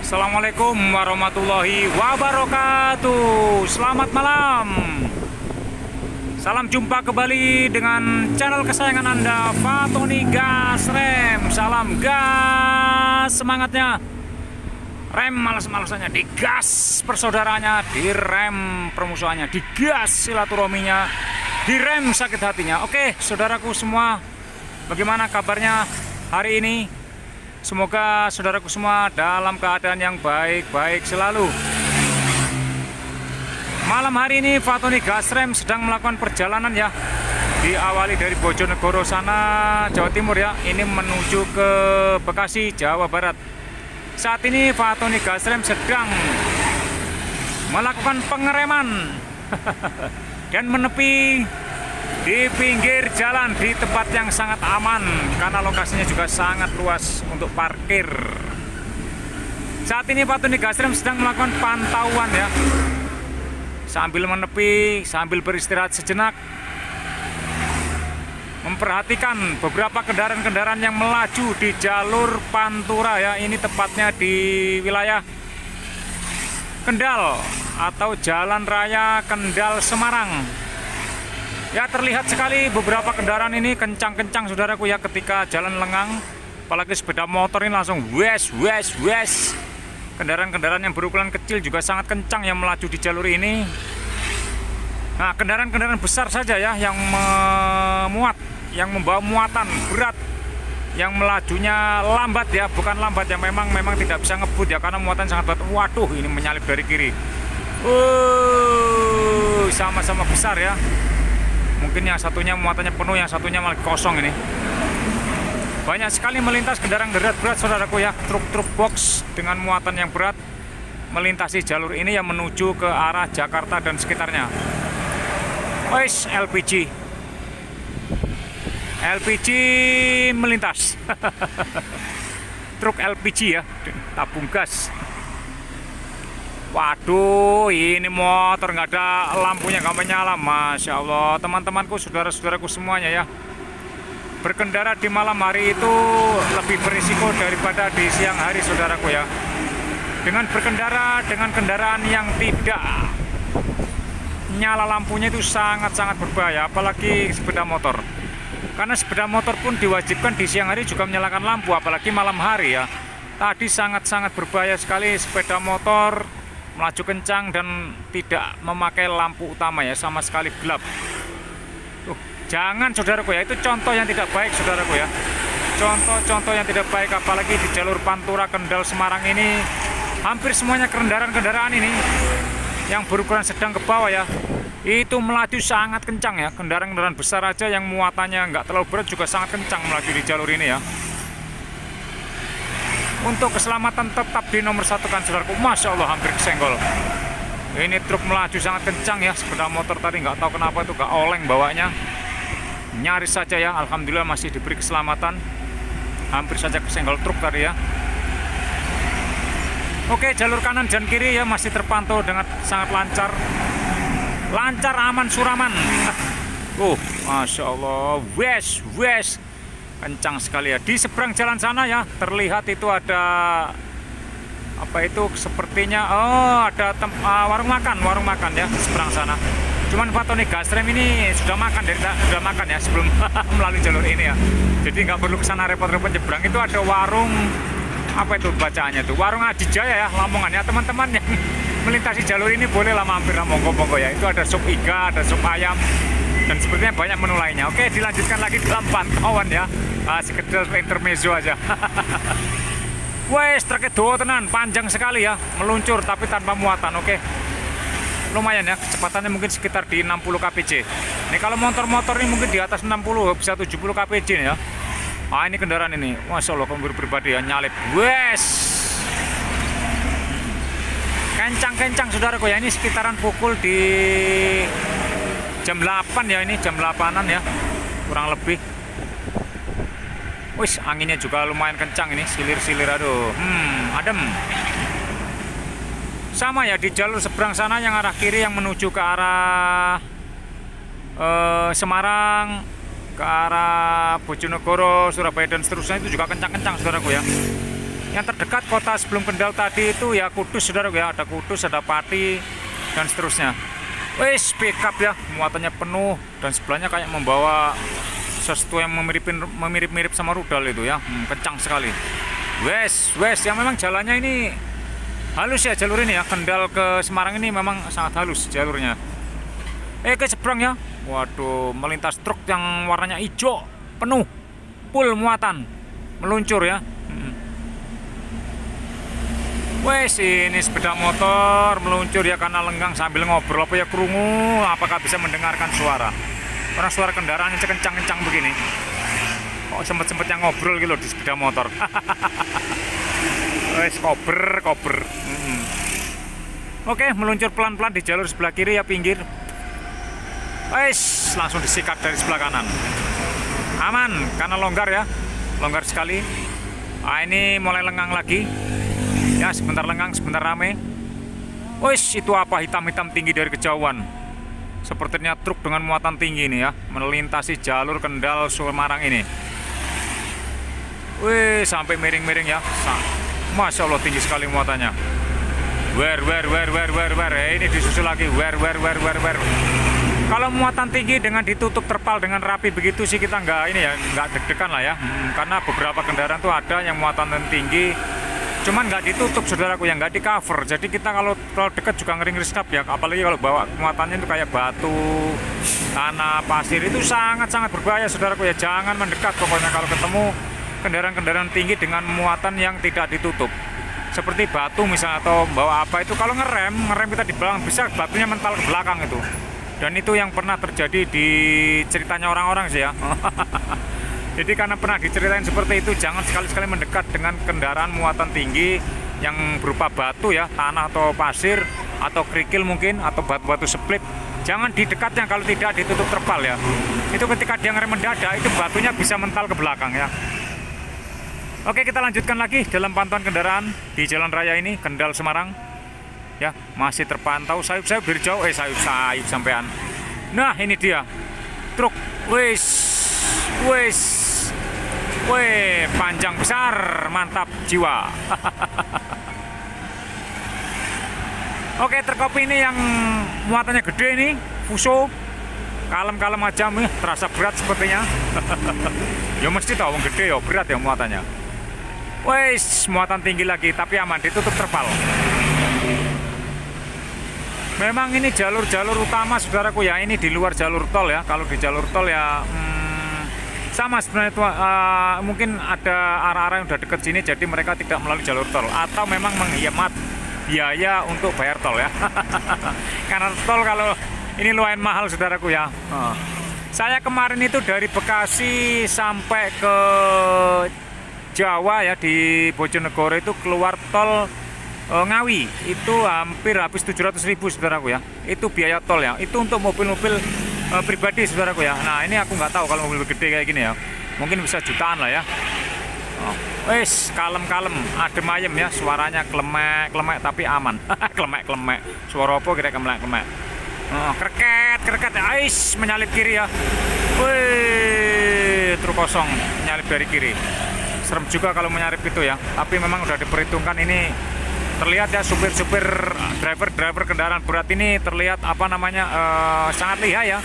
Assalamualaikum warahmatullahi wabarakatuh. Selamat malam. Salam jumpa kembali dengan channel kesayangan Anda, Fatoni Gas Rem. Salam gas semangatnya. Rem malas-malasannya, digas persaudaranya, direm permusuhannya, digas silaturahminya, direm sakit hatinya. Oke, saudaraku semua, bagaimana kabarnya hari ini? Semoga saudaraku semua dalam keadaan yang baik-baik selalu. Malam hari ini Fatoni Gas Rem sedang melakukan perjalanan ya. Diawali dari Bojonegoro sana, Jawa Timur ya. Ini menuju ke Bekasi, Jawa Barat. Saat ini Fatoni Gas Rem sedang melakukan pengereman dan menepi di pinggir jalan di tempat yang sangat aman karena lokasinya juga sangat luas untuk parkir. Saat ini Fatoni Gas Rem sedang melakukan pantauan ya, sambil menepi, sambil beristirahat sejenak, memperhatikan beberapa kendaraan-kendaraan yang melaju di jalur Pantura ya. Ini tepatnya di wilayah Kendal atau Jalan Raya Kendal Semarang. Ya, terlihat sekali beberapa kendaraan ini kencang-kencang saudaraku ya ketika jalan lengang. Apalagi sepeda motor ini langsung wes. Kendaraan-kendaraan yang berukuran kecil juga sangat kencang yang melaju di jalur ini. Nah, kendaraan-kendaraan besar saja ya yang memuat, yang membawa muatan berat, yang melajunya lambat ya, bukan lambat ya, memang tidak bisa ngebut ya karena muatan sangat berat. Waduh, ini menyalip dari kiri. Sama-sama besar ya. Mungkin yang satunya muatannya penuh, yang satunya malah kosong ini. Banyak sekali melintas kendaraan berat saudaraku ya. Truk-truk box dengan muatan yang berat melintasi jalur ini yang menuju ke arah Jakarta dan sekitarnya. Wes, LPG melintas. Truk LPG ya, tabung gas. Waduh, ini motor nggak ada lampunya, nggak menyala. Masya Allah, teman-temanku, saudara-saudaraku semuanya ya. Berkendara di malam hari itu lebih berisiko daripada di siang hari saudaraku ya. Dengan berkendara dengan kendaraan yang tidak nyala lampunya itu sangat-sangat berbahaya, apalagi sepeda motor. Karena sepeda motor pun diwajibkan di siang hari juga menyalakan lampu, apalagi malam hari ya. Tadi sangat-sangat berbahaya sekali sepeda motor melaju kencang dan tidak memakai lampu utama ya, sama sekali gelap. Jangan saudaraku ya, itu contoh yang tidak baik saudaraku ya. Contoh yang tidak baik, apalagi di jalur Pantura Kendal Semarang ini. Hampir semuanya kendaraan-kendaraan ini yang berukuran sedang ke bawah ya, itu melaju sangat kencang ya. Kendaraan-kendaraan besar aja yang muatannya nggak terlalu berat juga sangat kencang melaju di jalur ini ya. Untuk keselamatan tetap di nomor satu kan saudaraku. Masya Allah, hampir kesenggol. Ini truk melaju sangat kencang ya. Sepeda motor tadi nggak tahu kenapa itu nggak oleng bawanya. Nyaris saja ya, alhamdulillah masih diberi keselamatan. Hampir saja kesenggol truk tadi ya. Oke, jalur kanan dan kiri ya masih terpantau dengan sangat lancar. Lancar, aman, suraman. Masya Allah, wes. Kencang sekali ya. Di seberang jalan sana ya terlihat itu ada apa itu, sepertinya ada warung makan ya di seberang sana. Cuman Fatoni Gas Rem ini sudah makan ya sebelum melalui jalur ini ya. Jadi nggak perlu kesana repot-repot nyebrang. Itu ada warung apa itu bacaannya tuh, warung Adijaya ya, Lamongan ya. Teman-teman yang melintasi jalur ini bolehlah mampir monggo ya. Itu ada sop iga, ada sop ayam, dan sepertinya banyak menu lainnya. Oke, dilanjutkan lagi dalam pantauan ya. Sekedar intermezzo aja. Wes, truknya doa tenan, panjang sekali ya, meluncur tapi tanpa muatan. Oke, lumayan ya, kecepatannya mungkin sekitar di 60 kpj. Ini kalau motor-motor ini mungkin di atas 60, bisa 70 kpj ya. Ini kendaraan ini, Masya Allah, pengemudi pribadi ya, nyalip. Wes, kencang saudaraku ya. Ini sekitaran pukul di jam 8 ya, ini jam 8-an ya kurang lebih. Wis, anginnya juga lumayan kencang ini, silir-silir, aduh, adem. Sama ya di jalur seberang sana yang arah kiri yang menuju ke arah Semarang, ke arah Bojonegoro, Surabaya dan seterusnya itu juga kencang-kencang saudaraku ya. Yang terdekat kota sebelum Kendal tadi itu ya Kudus, saudara ya. Ada Kudus, ada Pati, dan seterusnya. Wes, pickup ya, muatannya penuh dan sebelahnya kayak membawa sesuatu yang mirip-mirip sama rudal itu ya. Kencang sekali. Wes, yang memang jalannya ini halus ya, jalur ini ya. Kendal ke Semarang ini memang sangat halus jalurnya. Ke seberang ya. Waduh, melintas truk yang warnanya hijau, penuh, full muatan, meluncur ya. Wes, ini sepeda motor meluncur ya karena lenggang sambil ngobrol. Apa ya, kerungu? Apakah bisa mendengarkan suara? Karena suara kendaraan yang kencang-kencang begini. Kok sempet-sempetnya ngobrol gitu loh di sepeda motor. Wes, kober. Oke, meluncur pelan-pelan di jalur sebelah kiri ya, pinggir. Wes, langsung disikat dari sebelah kanan. Aman, karena longgar ya. Longgar sekali. Nah, ini mulai lengang lagi. Ya, sebentar lengang, sebentar rame. Wes, itu apa hitam-hitam tinggi dari kejauhan? Sepertinya truk dengan muatan tinggi ini ya, melintasi jalur Kendal Semarang ini. Wih, sampai miring-miring ya. Masya Allah, tinggi sekali muatannya. Wer. Ini disusul lagi. Wer. Kalau muatan tinggi dengan ditutup terpal dengan rapi begitu sih kita nggak deg-degan lah ya. Karena beberapa kendaraan tuh ada yang muatan tinggi, cuman nggak ditutup, saudaraku, yang nggak di cover. Jadi kita kalau dekat juga ngeri-ngeri sedap ya. Apalagi kalau bawa muatannya itu kayak batu, tanah, pasir, itu sangat-sangat berbahaya, saudaraku ya. Jangan mendekat pokoknya kalau ketemu kendaraan-kendaraan tinggi dengan muatan yang tidak ditutup, seperti batu misalnya atau bawa apa itu. Kalau ngerem kita di belakang bisa batunya mental ke belakang itu. Dan itu yang pernah terjadi di ceritanya orang-orang sih ya. Jadi karena pernah diceritain seperti itu, jangan sekali-sekali mendekat dengan kendaraan muatan tinggi yang berupa batu ya, tanah atau pasir atau kerikil mungkin, atau batu-batu split. Jangan didekatnya kalau tidak ditutup terpal ya. Itu ketika dia ngerem mendadak, itu batunya bisa mental ke belakang ya. Oke, kita lanjutkan lagi dalam pantauan kendaraan di jalan raya ini, Kendal Semarang. Ya, masih terpantau sayup-sayup dari jauh, sayup-sayup sampean. Nah, ini dia truk. Wes, panjang besar, mantap jiwa. Oke, truk kopi ini yang muatannya gede ini, Fuso. Kalem-kalem aja nih, terasa berat sepertinya. Ya mesti tahu gede ya, berat ya muatannya. Wes, muatan tinggi lagi, tapi aman, ditutup terpal. Memang ini jalur-jalur utama, saudaraku ya. Ini di luar jalur tol ya. Kalau di jalur tol ya sama sebenarnya itu, mungkin ada arah-arah yang udah deket sini, jadi mereka tidak melalui jalur tol, atau memang menghemat biaya untuk bayar tol ya. Karena tol kalau ini lumayan mahal, saudaraku ya. Saya kemarin itu dari Bekasi sampai ke Jawa ya, di Bojonegoro itu keluar tol Ngawi itu hampir habis 700.000, saudaraku ya. Itu biaya tol ya. Itu untuk mobil-mobil pribadi, saudaraku ya. Nah, ini aku nggak tahu kalau mobil gede kayak gini ya. Mungkin bisa jutaan lah ya. Wes, kalem-kalem, adem ayem ya. Suaranya klemek tapi aman. Klemek. Suara apa kira klemek. Kreket. Ais, menyalip kiri ya. Wih, truk kosong menyalip dari kiri. Serem juga kalau menyalip itu ya. Tapi memang udah diperhitungkan ini. Terlihat ya, supir-supir, driver kendaraan berat ini terlihat sangat lihai ya,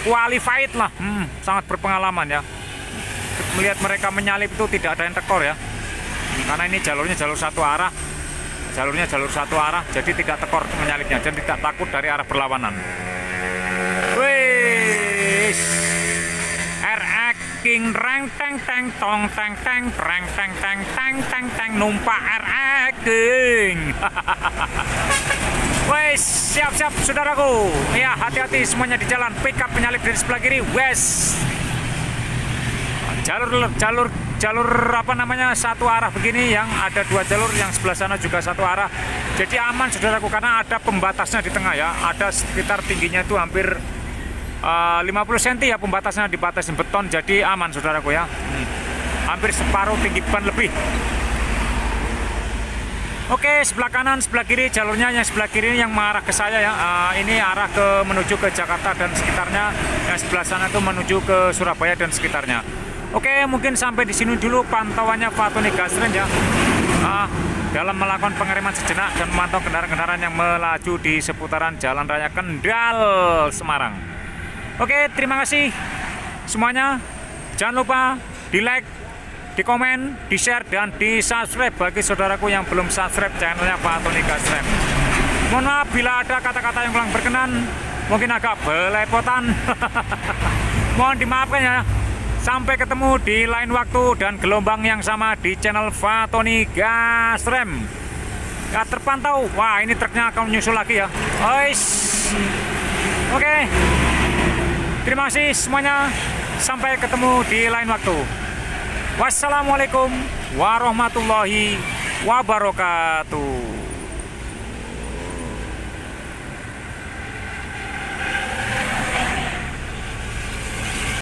qualified lah, sangat berpengalaman ya. Melihat mereka menyalip itu tidak ada yang tekor ya, karena ini jalurnya jalur satu arah, jadi tidak tekor menyalipnya dan tidak takut dari arah berlawanan. Wih, RX King reng teng tong teng reng teng numpak RX King. Wes, siap-siap saudaraku. Ya, hati-hati semuanya di jalan. Pickup penyalip dari sebelah kiri. Wes, jalur satu arah begini, yang ada dua jalur, yang sebelah sana juga satu arah. Jadi aman, saudaraku, karena ada pembatasnya di tengah ya. Ada sekitar tingginya itu hampir 50 cm ya, pembatasnya dibatasin beton, jadi aman, saudaraku ya. Hampir separuh tinggi ban lebih. Oke, sebelah kanan, sebelah kiri jalurnya. Yang sebelah kiri yang mengarah ke saya ya, ini arah menuju ke Jakarta dan sekitarnya. Yang sebelah sana itu menuju ke Surabaya dan sekitarnya. Oke, mungkin sampai di sini dulu pantauannya Fatoni Gasrem ya. Dalam melakukan pengereman sejenak dan memantau kendaraan-kendaraan yang melaju di seputaran Jalan Raya Kendal, Semarang. Oke, terima kasih semuanya. Jangan lupa di like, di komen, di share, dan di subscribe bagi saudaraku yang belum subscribe channelnya Fatoni Gasrem. Mohon maaf bila ada kata-kata yang kurang berkenan, mungkin agak belepotan. Mohon dimaafkan ya. Sampai ketemu di lain waktu dan gelombang yang sama di channel Fatoni Gasrem. Ya, terpantau. Wah, ini truknya akan menyusul lagi ya. Ois. Oke. Terima kasih semuanya. Sampai ketemu di lain waktu. Wassalamualaikum warahmatullahi wabarakatuh.